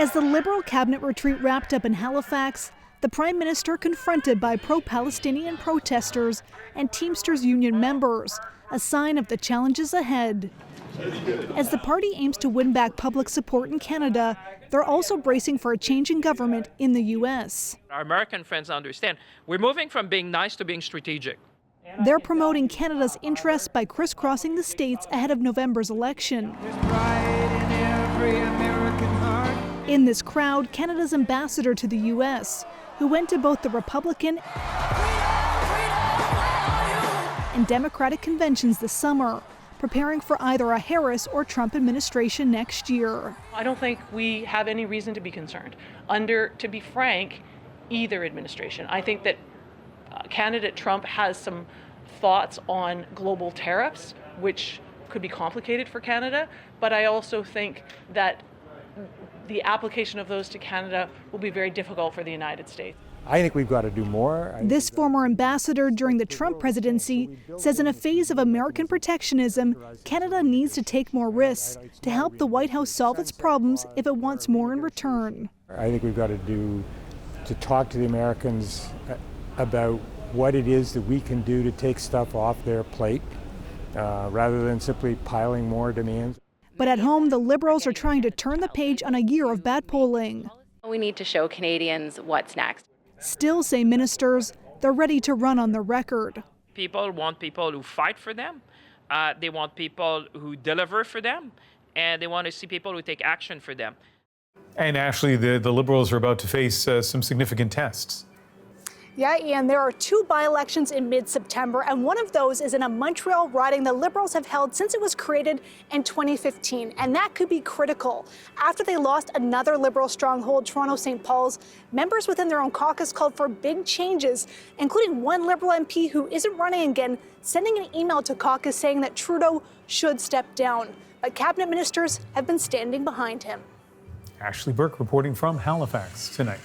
As the Liberal cabinet retreat wrapped up in Halifax, the Prime Minister confronted by pro-Palestinian protesters and Teamsters union members, a sign of the challenges ahead. As the party aims to win back public support in Canada, they're also bracing for a change in government in the U.S. Our American friends understand we're moving from being nice to being strategic. They're promoting Canada's interests by crisscrossing the states ahead of November's election. In this crowd, Canada's ambassador to the U.S., who went to both the Republican and Democratic conventions this summer, preparing for either a Harris or Trump administration next year. I don't think we have any reason to be concerned under, to be frank, either administration. I think that candidate Trump has some thoughts on global tariffs, which could be complicated for Canada, but I also think that the application of those to Canada will be very difficult for the United States. I think we've got to do more. This former ambassador during the Trump presidency says in a phase of American protectionism, Canada needs to take more risks to help the White House solve its problems if it wants more in return. I think we've got to talk to the Americans about what it is that we can do to take stuff off their plate rather than simply piling more demands. But at home, the Liberals are trying to turn the page on a year of bad polling. We need to show Canadians what's next. Still, say ministers, they're ready to run on the record. People want people who fight for them. They want people who deliver for them. And they want to see people who take action for them. And Ashley, the Liberals are about to face some significant tests. Yeah, Ian, there are two by-elections in mid-September, and one of those is in a Montreal riding the Liberals have held since it was created in 2015, and that could be critical. After they lost another Liberal stronghold, Toronto-St. Paul's, members within their own caucus called for big changes, including one Liberal MP who isn't running again, sending an email to caucus saying that Trudeau should step down. But cabinet ministers have been standing behind him. Ashley Burke reporting from Halifax tonight.